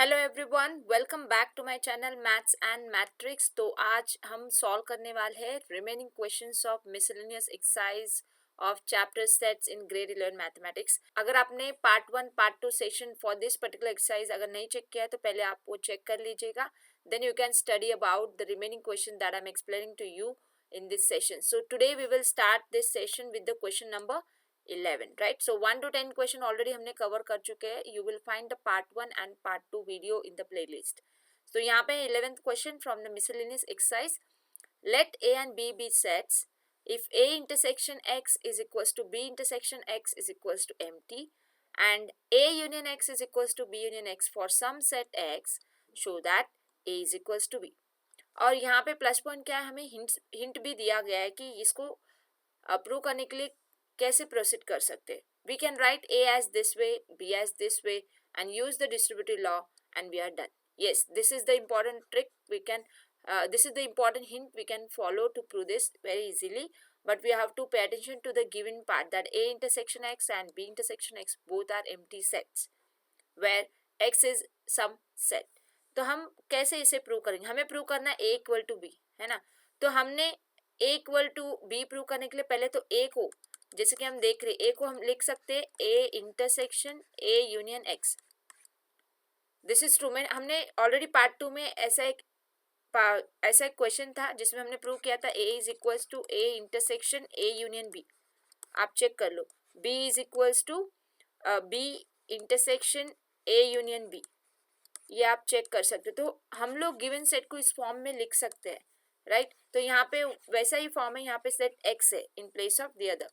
Hello everyone, welcome back to my channel maths and matrix. तो आज हम solve करने वाले हैं remaining questions of miscellaneous exercise of chapter sets in grade 11 mathematics. अगर आपने part 1 part 2 session for this particular exercise अगर नहीं चेक किया है तो पहले आप वो चेक कर लीजिएगा, then you can study about the remaining question that I am explaining to you in this session. So today we will start this session with the question number 11, right? So 1 to 10 question already हमने cover कर चुके हैं. You will find the part 1 and part 2 video in the playlist. So यहाँ पे 11th question from the miscellaneous exercise. Let A and B be sets. If A intersection X is equals to B intersection X is equals to empty and A union X is equals to B union X for some set X, show that A is equals to B. और यहाँ पे plus point क्या है, हमें hint भी दिया गया है कि इसको अप्रूव करने के लिए कैसे प्रोसीड कर सकते हैं. We can write A as this way, B as this way and use the distributive law and we are done. yes, this is the important trick we can this is the important hint we can follow to prove this very easily, but we have to pay attention to the given part that A intersection X and B intersection X both are empty sets where X is some set. तो हम कैसे इसे prove करेंगे? हमें prove करना है A equal to B, है ना. तो हमने A equal to B prove करने के लिए पहले तो A को, जैसे कि हम देख रहे A को हम लिख सकते हैं A intersection A union X. This is true. में हमने ऑलरेडी पार्ट 2 में ऐसा एक क्वेश्चन था जिसमें हमने प्रूव किया था A is equals to A intersection A union B. आप चेक कर लो. B is equals to B intersection A union B. ये आप चेक कर सकते हो. तो हम लोग गिवन सेट को इस फॉर्म में लिख सकते हैं, राइट. तो यहाँ पे वैसा ही फॉर्म है, यहाँ पे सेट एक्स है in place of the other,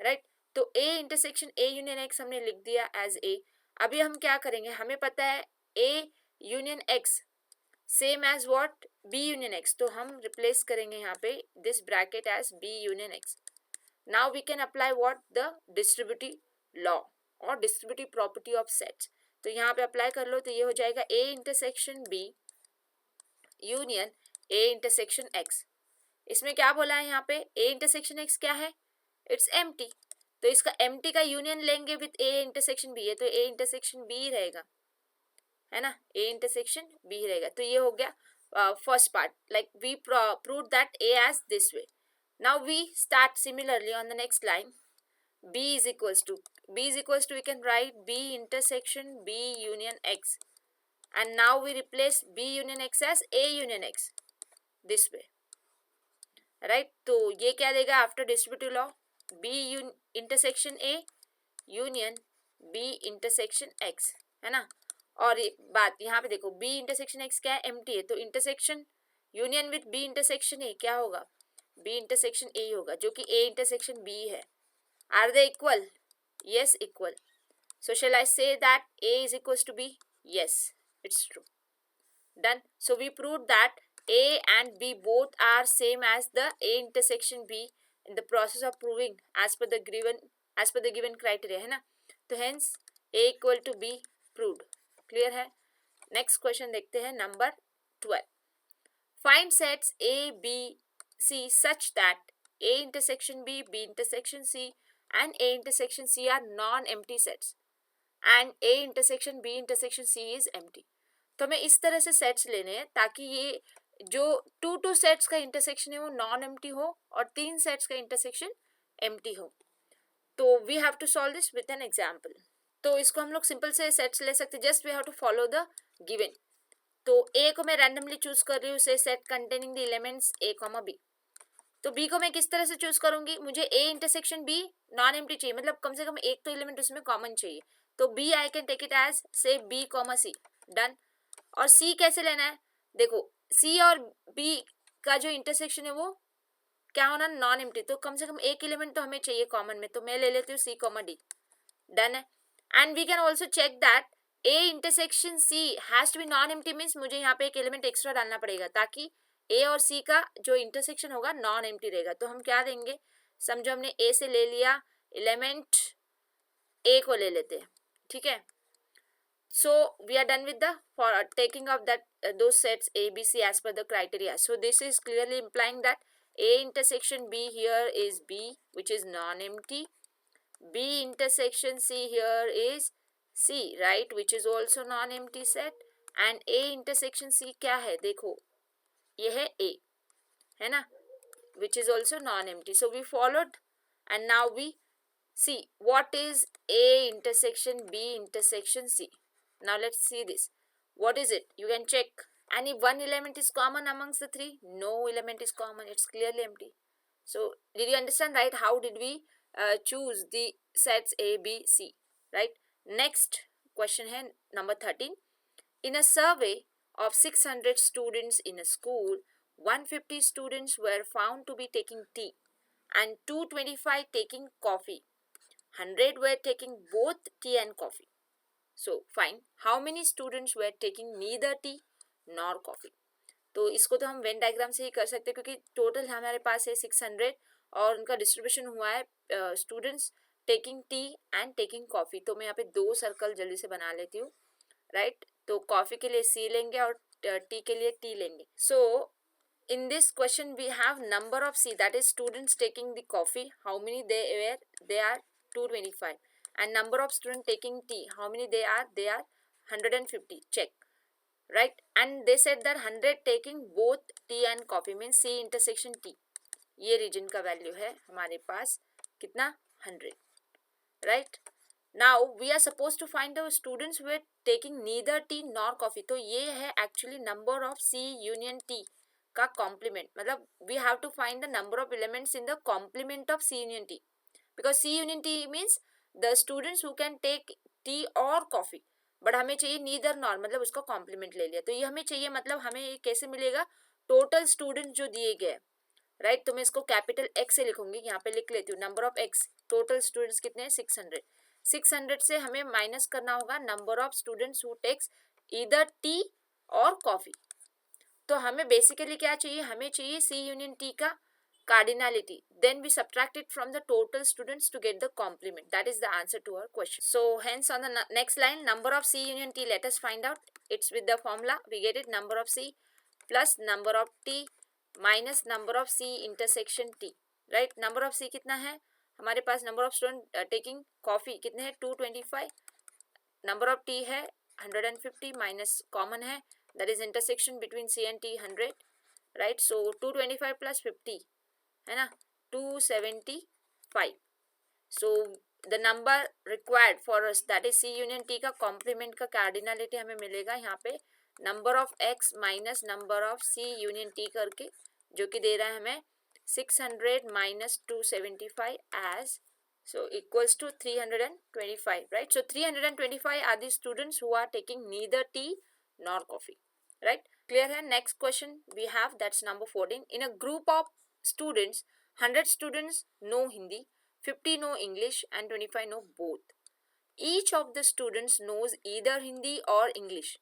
right. तो A intersection A union X हमने लिख दिया एज ए. अभी हम क्या करेंगे, हमें पता है A union X same as what B union X. तो हम रिप्लेस करेंगे यहाँ पे this bracket as B union X. Now we can apply what the distributive law और डिस्ट्रीब्यूटिव प्रॉपर्टी ऑफ सेट्स. तो यहाँ पे अप्लाई कर लो तो ये हो जाएगा A intersection B union A intersection X. इसमें क्या बोला है यहाँ पे, A इंटरसेक्शन X क्या है, इट्स एम्प्टी. तो इसका एम्प्टी का यूनियन लेंगे विथ A इंटरसेक्शन B है तो A इंटरसेक्शन B ही रहेगा, है ना. A इंटरसेक्शन B ही रहेगा. तो ये हो गया first part. Like we prove that A as this way. Now we start similarly on the next line. B is equals to we can write B intersection B union X and now we replace B union X as A union X this way, right. तो ये क्या देगा after distributive law, B intersection A union B intersection X, है ना. और ये बात यहाँ पे देखो B intersection X क्या है, एम्प्टी है. तो intersection union with B intersection A क्या होगा, B intersection A होगा जो कि A intersection B है. Are they equal? Yes, equal. So shall I say that A is equals to B? Yes, it's true. Done. So we proved that A and B both are same as the A intersection B in the process of proving as per the given criteria, है ना. तो hence A equal to B proved. Clear है. Next question देखते हैं number 12. Find sets A, B, C such that A intersection B, B intersection C and A intersection C are non-empty sets and A intersection B intersection C is empty. तो हमें इस तरह से sets लेने हैं ताकि ये जो टू सेट्स का इंटरसेक्शन है वो नॉन एम्प्टी हो और 3 सेट्स का इंटरसेक्शन एम्प्टी हो. तो we have to solve this with an example. तो इसको हम लोग सिंपल से सेट्स ले सकते हैं. Just we have to follow the given. तो A को मैं रैंडमली चूज कर रही हूँ से set containing the elements A, B. तो B को मैं किस तरह से चूज करूंगी, मुझे A intersection B non empty चाहिए, मतलब कम से कम एक तो एलिमेंट उसमें कॉमन चाहिए. तो B I can take it as से B, C. डन. और C कैसे लेना है, देखो C और B का जो इंटरसेक्शन है वो क्या होना, नॉन एम्प्टी. तो कम से कम एक एलिमेंट तो हमें चाहिए कॉमन में, तो मैं ले लेती हूँ C, D. डन है. And we can also check that A intersection C has to be non empty, means मुझे यहाँ पे एक एलिमेंट एक्स्ट्रा डालना पड़ेगा ताकि A और C का जो इंटरसेक्शन होगा नॉन एम्प्टी रहेगा. तो हम क्या देंगे, समझो हमने A से ले लिया एलिमेंट A को ले लेते हैं, ठीक है. So we are done with the for taking of that दो sets A, B, C as per the criteria. So this is clearly implying that A intersection B here is B which is non-empty. B intersection C here is C, right, which is also non-empty set. And A intersection C क्या है, देखो ये है ए, है ना, which is also non-empty. So we followed and now we see what is A intersection B intersection C. Now let's see this. What is it? You can check. And if one element is common amongst the three, no element is common. It's clearly empty. So did you understand, right? How did we choose the sets A, B, C, right? Next question है number 13. In a survey of 600 students in a school, 150 students were found to be taking tea and 225 taking coffee. 100 were taking both tea and coffee. So find how many students were taking neither tea nor coffee. तो इसको तो हम Venn diagram से ही कर सकते हैं, क्योंकि total हमारे पास है 600 और उनका डिस्ट्रीब्यूशन हुआ है students taking tea and taking coffee. तो मैं यहाँ पे 2 सर्कल जल्दी से बना लेती हूँ, राइट. तो कॉफ़ी के लिए सी लेंगे और टी के लिए टी लेंगे. सो in this question we have number of C, that is students taking the coffee, how many they are 225, and number of students taking tea, how many they are 150. Check, right. And they said that 100 taking both tea and coffee means C intersection T. ये reason का value है हमारे पास कितना 100, right. Now we are supposed to find the students who are taking neither tea nor coffee. तो ये है actually number of C union T का complement. मतलब we have to find the number of elements in the complement of C union T, because C union T means the students who can take tea or coffee, but हमें चाहिए neither nor, मतलब उसका complement ले लिया. तो ये हमें चाहिए, मतलब हमें ये कैसे मिलेगा, टोटल स्टूडेंट जो दिए गए, राइट. तो मैं इसको कैपिटल X से लिखूंगी, यहाँ पे लिख लेती हूँ number of X. Total students कितने हैं 600. 600 से हमें माइनस करना होगा number of students who takes either tea और कॉफी. तो हमें बेसिकली क्या चाहिए, हमें चाहिए C यूनियन T का cardinality. Then we subtract it from the total students to get the complement. That is the answer to our question. So hence on the next line, number of C union T, let us find out. It's with the formula. We get it, number of C plus number of T minus number of C intersection T. Right? Number of C कितना है हमारे पास, number of student taking coffee कितने हैं 225, number of tea है 150 minus common है, that is intersection between C and T 100, right. So 225 plus 50 है ना 275. So the number required for us, that is C union T का complement का cardinality हमें मिलेगा यहाँ पे number of X minus number of C union T करके, जो कि दे रहा है हमें 600 minus 275 as, so equals to 325, right. So 325 are the students who are taking neither tea nor coffee, right. Clear hai. Next question we have, that's number 14. In a group of students, 100 students know Hindi, 50 know English and 25 know both. Each of the students knows either Hindi or English.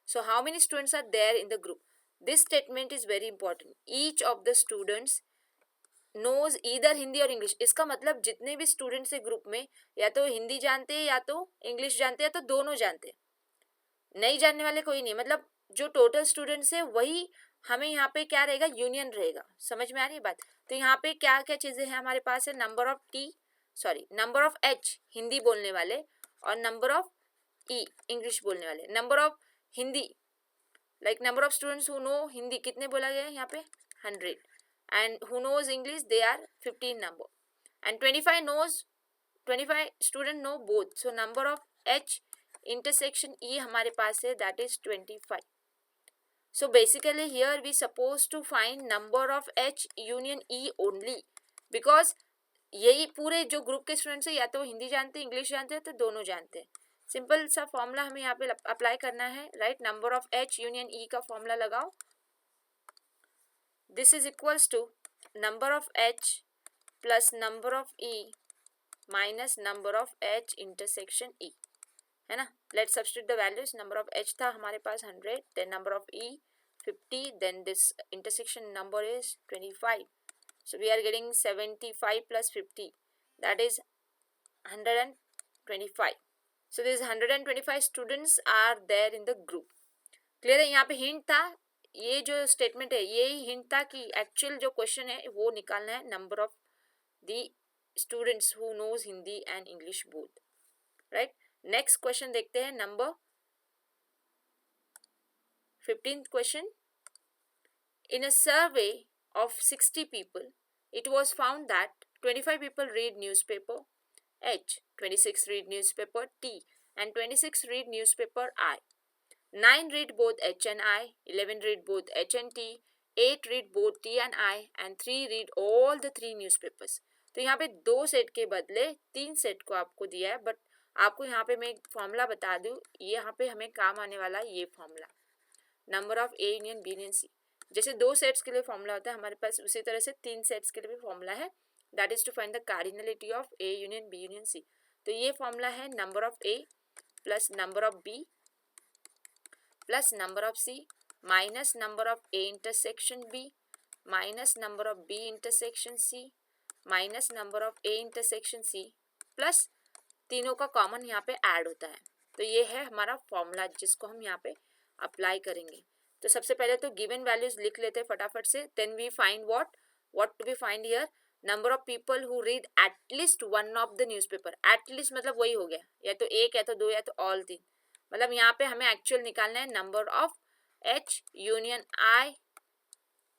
So how many students are there in the group? This statement is very important. Each of the students knows either Hindi और English. इसका मतलब जितने भी students है group में, या तो हिंदी जानते हैं या तो इंग्लिश जानते हैं या तो दोनों जानते हैं, नहीं जानने वाले कोई नहीं. मतलब जो टोटल स्टूडेंट्स है वही हमें यहाँ पे क्या रहेगा, यूनियन रहेगा. समझ में आ रही है बात. तो यहाँ पे क्या क्या चीजें हैं हमारे पास है, number of number of H Hindi बोलने वाले और नंबर ऑफ E इंग्लिश बोलने वाले. Number of Hindi like number of students who know Hindi कितने बोला गया है यहाँ पे 100, and who knows English they are 15 number, and 25 student know both. So number of H intersection E हमारे पास है, that is 25. So basically here we supposed to find number of H union E only, because यही पूरे जो group के students है या तो हिंदी जानते हैं इंग्लिश जानते हैं तो दोनों जानते हैं. सिंपल सा फॉर्मूला हमें यहाँ पे अप्लाई करना है, right. Number of H union E का फॉर्मूला लगाओ. This is equals to number of H plus number of E minus number of H intersection E, है ना. Let's substitute the values. Number of H था हमारे पास 100, then number of E 50, then this intersection number is 25. So we are getting 75 plus 50, that is 125. So these 125 students are there in the group. Clear है. यहाँ पे hint था, ये जो statement है यही हिंट था कि एक्चुअल जो क्वेश्चन है वो निकालना है number of the students who knows Hindi and English both, right. Next question देखते हैं number 15th question. In a survey of 60 people, it was found that 25 people read newspaper H, 26 read newspaper T, and 26 read newspaper I. 9 read both H and I, 11 read both H and T, 8 read both T and I, and 3 read all the 3 newspapers. तो यहाँ पे 2 set के बदले 3 set को आपको दिया है, but आपको यहाँ पे मैं एक फॉर्मूला बता दूँ, यहाँ पे हमें काम आने वाला ये formula, number of A union B union C. जैसे 2 सेट्स के लिए फॉर्मूला होता है, हमारे पास उसी तरह से 3 सेट्स के लिए भी फॉर्मूला है. That is to find the cardinality of A union B union C. तो ये फॉर्मूला है number of A plus number of B plus number of C minus number of A intersection B minus number of B intersection C minus number of A intersection C plus तीनों का common यहाँ पे add होता है. तो ये है हमारा फॉर्मूला जिसको हम यहाँ पे अप्लाई करेंगे. तो सबसे पहले तो गिवन वैल्यूज लिख लेते हैं फटाफट से. Then we find what to be find here, number of people who read at least one of the newspaper. At least मतलब वही हो गया, या तो एक या तो दो या तो ऑल 3. मतलब यहाँ पे हमें एक्चुअल निकालना है number of H union I.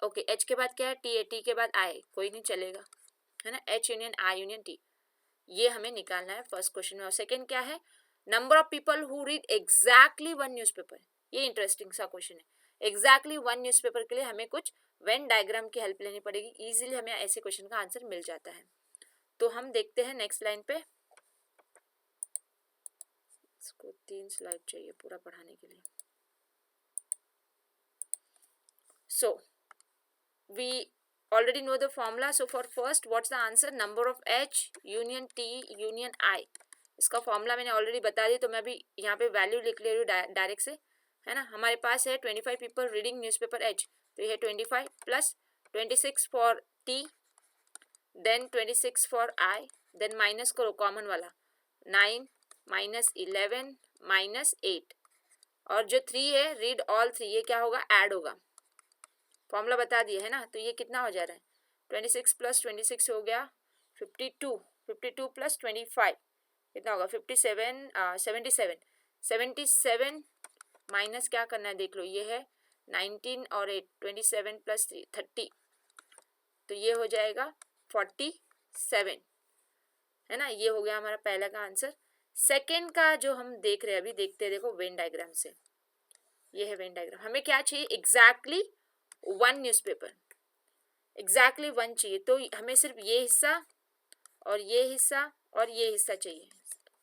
Okay, H के बाद क्या है, टी है, टी के बाद आई, कोई नहीं चलेगा, है ना. H union I union T, ये हमें निकालना है फर्स्ट क्वेश्चन में. और सेकंड क्या है, number of people who read exactly one newspaper. ये इंटरेस्टिंग सा क्वेश्चन है. एग्जैक्टली वन न्यूज़पेपर के लिए हमें कुछ वेन डायग्राम की हेल्प लेनी पड़ेगी. इजीली हमें ऐसे क्वेश्चन का आंसर मिल जाता है. तो हम देखते हैं नेक्स्ट लाइन पे. इसको 3 स्लाइड चाहिए पूरा पढ़ाने के लिए. So we already know the formula. So for first, what's the answer? Number of H union T union I. इसका फॉर्मूला मैंने ऑलरेडी बता दी, तो मैं भी यहाँ पे वैल्यू लिख ले रही हूँ डायरेक्ट से, है ना. हमारे पास है 25 पीपल रीडिंग न्यूज़पेपर H, तो ये है 25 plus 26 for T, then 26 for I, then minus करो कॉमन वाला, 9 माइनस 11 माइनस 8, और जो 3 है रीड ऑल 3, ये क्या होगा, ऐड होगा. फॉर्मूला बता दिया है ना. तो ये कितना हो जा रहा है, 26 प्लस 26 हो गया 52, 52 प्लस 25 कितना होगा 57, 77, 77 माइनस क्या करना है देख लो, ये है 19 और 8, 27 प्लस 3 30, तो ये हो जाएगा 47, है ना. ये हो गया हमारा पहला का आंसर. सेकेंड का जो हम देख रहे हैं अभी, देखते हैं, देखो वेन डायग्राम से. ये है वेन डायग्राम. हमें क्या चाहिए, exactly one newspaper, exactly one चाहिए. तो हमें सिर्फ ये हिस्सा और ये हिस्सा और ये हिस्सा चाहिए,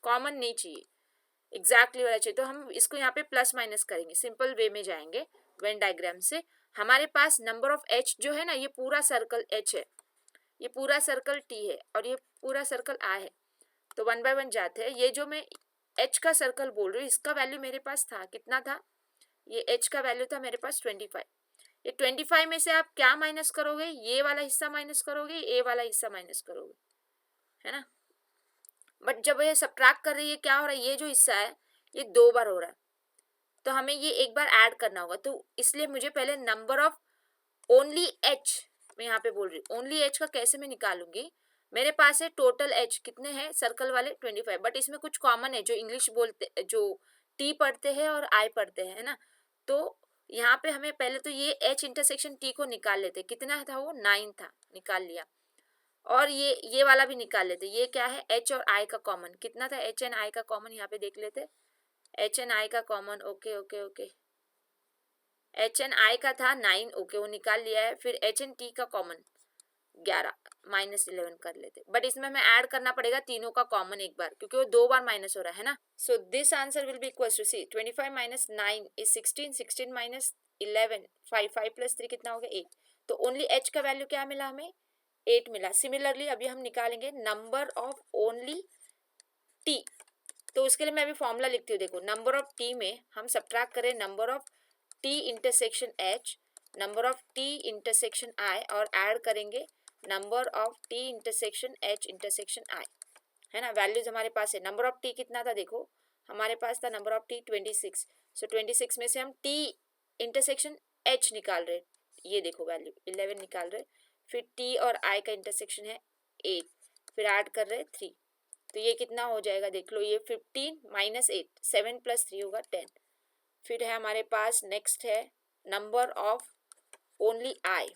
कॉमन नहीं चाहिए, एग्जैक्टली वाला चाहिए. तो हम इसको यहाँ पे प्लस माइनस करेंगे, सिंपल वे में जाएंगे वेन डायग्राम से. हमारे पास नंबर ऑफ एच जो है ना, ये पूरा सर्कल एच है, ये पूरा सर्कल टी है, और ये पूरा सर्कल आई है. तो 1 बाय 1 जाते हैं. ये जो मैं एच का सर्कल बोल रही हूँ, इसका वैल्यू मेरे पास था, कितना था, ये एच का वैल्यू था मेरे पास 25. ये 25 में से आप क्या माइनस करोगे, ये वाला हिस्सा माइनस करोगे, ये वाला हिस्सा माइनस करोगे, है ना. बट जब ये सब्ट्रैक्ट कर रही है, क्या हो रहा है, ये जो हिस्सा है ये 2 बार हो रहा है, तो हमें ये एक बार ऐड करना होगा. तो इसलिए मुझे पहले नंबर ऑफ ओनली एच, मैं यहाँ पे बोल रही हूँ ओनली एच का कैसे मैं निकालूंगी. मेरे पास है टोटल एच कितने हैं सर्कल वाले 25, बट इसमें कुछ कॉमन है, जो इंग्लिश बोलते, जो टी पढ़ते हैं और आई पढ़ते हैं, है ना. तो यहाँ पे हमें पहले तो ये एच इंटरसेक्शन टी को निकाल लेते. कितना था वो, 9 था, निकाल लिया. और ये वाला भी निकाल लेते. ये क्या है, एच और आई का कॉमन कितना था, एच एंड आई का कॉमन यहाँ पे देख लेते. एच एंड आई का common, okay okay okay, H and I का था 9, ओके वो निकाल लिया है. फिर एच एंड टी का कॉमन 11 माइनस 11 कर लेते. बट इसमें हमें ऐड करना पड़ेगा तीनों का कॉमन एक बार, क्योंकि वो 2 बार माइनस हो रहा है ना. So this answer will be equal to, see 25 minus 9 is 16, 16 minus 11 5, 5 plus 3 कितना हो गया 8. तो ओनली एच का वैल्यू क्या मिला हमें, 8 मिला. सिमिलरली अभी हम निकालेंगे नंबर ऑफ ओनली टी. तो उसके लिए मैं अभी फॉर्मूला लिखती हूँ. देखो, नंबर ऑफ टी में हम सब्ट्रैक्ट करें number of T intersection H, number of T intersection I, और ऐड करेंगे number of T intersection H intersection I, है ना. वैल्यूज हमारे पास है. नंबर ऑफ टी कितना था, देखो हमारे पास था नंबर ऑफ टी 26. सो 26 में से हम टी इंटरसेक्शन एच निकाल रहे, ये देखो वैल्यू 11 निकाल रहे. फिर टी और आई का इंटरसेक्शन है 8, फिर ऐड कर रहे 3. तो ये कितना हो जाएगा देख लो, ये 15 माइनस 8, 7 प्लस 3 होगा 10. फिर है हमारे पास नेक्स्ट है number of only I,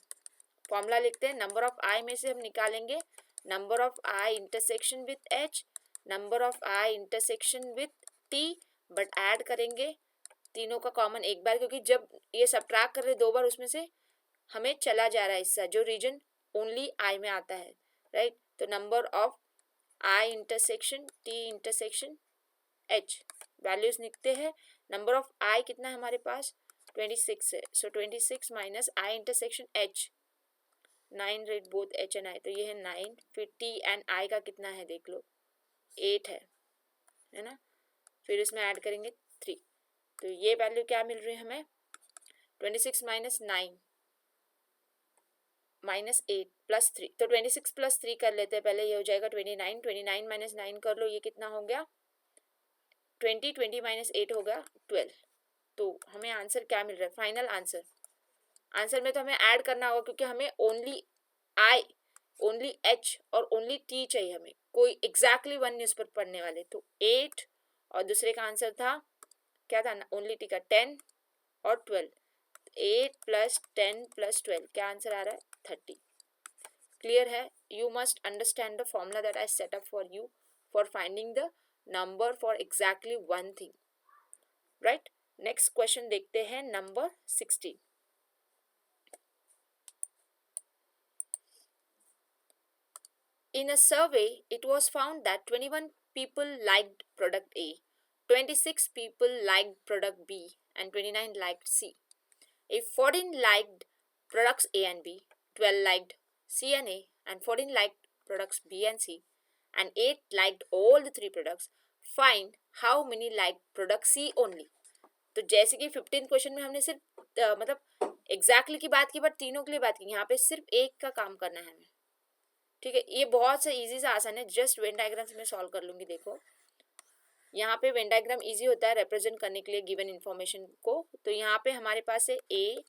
formula लिखते हैं, नंबर ऑफ आई में से हम निकालेंगे number of I intersection with H, number of I intersection with T, but add करेंगे तीनों का कॉमन एक बार, क्योंकि जब ये सबट्रैक्ट कर रहे दो बार उसमें से हमें चला जा रहा है हिस्सा जो रीजन ओनली आई में आता है, राइट। तो number of I intersection T intersection H, values लिखते हैं। नंबर ऑफ आई कितना है हमारे पास 26 है, सो 26 minus I intersection H, 9 red both H and I, तो ये है 9। फिर टी एंड आई का कितना है देख लो 8 है ना, फिर इसमें ऐड करेंगे 3, तो ये वैल्यू क्या मिल रही है हमें 26 माइनस 9 माइनस 8 प्लस 3, तो 26 प्लस 3 कर लेते हैं पहले, ये हो जाएगा 29, 29 माइनस 9 कर लो, ये कितना हो गया 20, 20 माइनस 8 हो गया 12। तो हमें आंसर क्या मिल रहा है फाइनल आंसर, आंसर में तो हमें ऐड करना होगा क्योंकि हमें ओनली आई ओनली एच और ओनली टी चाहिए, हमें कोई एग्जैक्टली वन न्यूज पर पढ़ने वाले, तो 8 और दूसरे का आंसर था क्या था ओनली टी का 10 और 12, 8 प्लस 10 प्लस 12 क्या आंसर आ रहा है 30। क्लियर है, you must understand the formula that I set up for you for finding the number for exactly one thing, right. Next question देखते हैं number 16। In a survey, it was found that 21 people liked product A, 26 people liked product B, and 29 liked C. If 14 liked products A and B, 12 liked C and A, and 14 liked products B and C, and 8 liked all the three products, find how many liked product C only. तो जैसे कि 15 question में हमने सिर्फ मतलब exactly की बात की, बट तीनों के लिए बात की, यहाँ पे सिर्फ एक का काम करना है हमें, ठीक है। ये बहुत सा इजी सा आसान है, जस्ट वेन डायग्राम में सॉल्व कर लूंगी। देखो यहाँ पे वेन डायग्राम इजी होता है रिप्रेजेंट करने के लिए गिवन इन्फॉर्मेशन को। तो यहाँ पे हमारे पास है A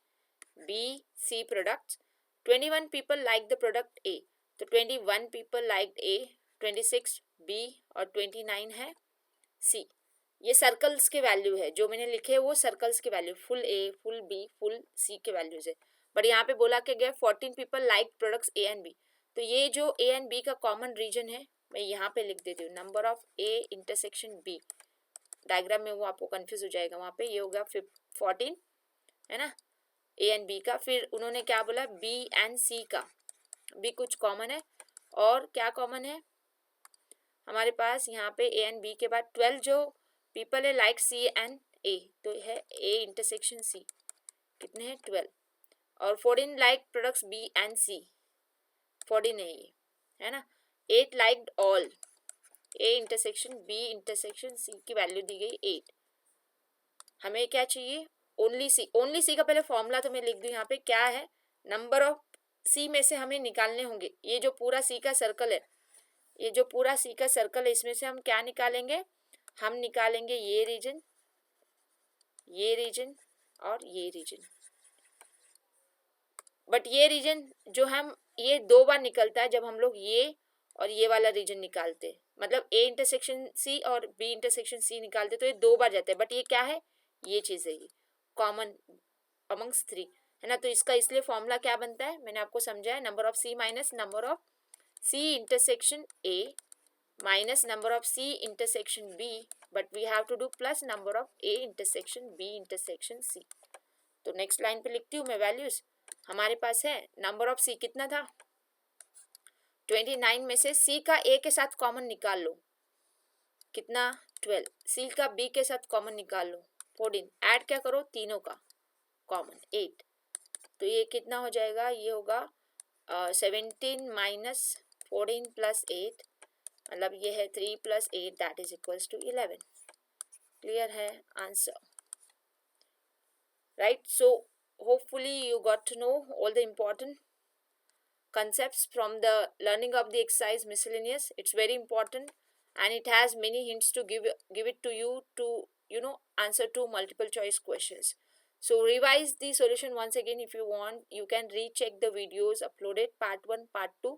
B C products, 21 people like the product A, तो 21 पीपल लाइक ए, 26 बी और 29 है सी। ये सर्कल्स के वैल्यू है जो मैंने लिखे, वो सर्कल्स के value full a full B full सी के वैल्यूज है। बट यहाँ पे बोला के गया 14 people like products A and B, तो ये जो ए एंड बी का कॉमन रीजन है मैं यहाँ पे लिख देती हूँ number of A intersection B, diagram में वो आपको कंफ्यूज हो जाएगा, वहाँ पे ये होगा 14 है ना ए एंड बी का। फिर उन्होंने क्या बोला बी एंड सी का, बी कुछ कॉमन है और क्या कॉमन है हमारे पास यहाँ पे ए एंड बी के बाद 12 जो पीपल है लाइक सी एंड ए, तो है ए इंटरसेक्शन सी, कितने हैं 12, और 14 like products B and C, 14 है ये है ना। 8 liked all A intersection B intersection C की वैल्यू दी गई 8। हमें क्या चाहिए ओनली सी, ओनली सी का पहले फॉर्मूला तो मैं लिख दूँ यहाँ पे क्या है, नंबर ऑफ सी में से हमें निकालने होंगे, ये जो पूरा सी का सर्कल है, ये जो पूरा सी का सर्कल है इसमें से हम क्या निकालेंगे, हम निकालेंगे ये रीजन और ये रीजन। बट ये रीजन जो हम ये दो बार निकलता है जब हम लोग ये और ये वाला रीजन निकालते हैं, मतलब ए इंटरसेक्शन सी और बी इंटरसेक्शन सी निकालते तो ये दो बार जाते हैं, बट ये क्या है ये चीज़ है, ये कॉमन अमंग्स थ्री है ना। तो इसका इसलिए फॉर्मूला क्या बनता है मैंने आपको समझाया, number of C minus number of C intersection A minus number of C intersection B, but we have to do plus number of A intersection B intersection C. तो नेक्स्ट लाइन पे लिखती हूँ मैं वैल्यूज, हमारे पास है number of सी कितना था 29 में से सी का ए के साथ कॉमन निकाल लो, कितना 12, सी का बी के साथ कॉमन निकाल लो 14, ऐड क्या करो तीनों का कॉमन 8, तो ये कितना हो जाएगा, ये होगा 17 माइनस 14 प्लस 8, मतलब ये है 3 plus 8 that is equals to 11। Clear है answer, right. So hopefully you got to know all the important concepts from the learning of the exercise miscellaneous. It's very important and it has many hints to give it to you to answer to multiple choice questions. So revise the solution once again if you want. You can recheck the videos uploaded part 1 part 2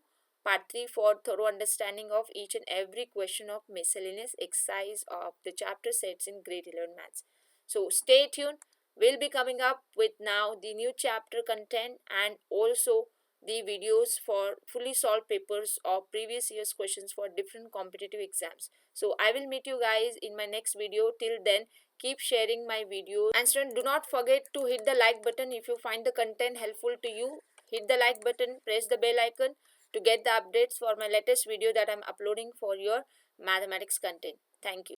part 3 for thorough understanding of each and every question of miscellaneous exercise of the chapter sets in grade 11 maths. So stay tuned. We'll be coming up with now the new chapter content and also the videos for fully solved papers of previous year's questions for different competitive exams. So I will meet you guys in my next video. Till then, keep sharing my videos, and students, do not forget to hit the like button if you find the content helpful to you. Hit the like button, press the bell icon to get the updates for my latest video that I'm uploading for your mathematics content. Thank you.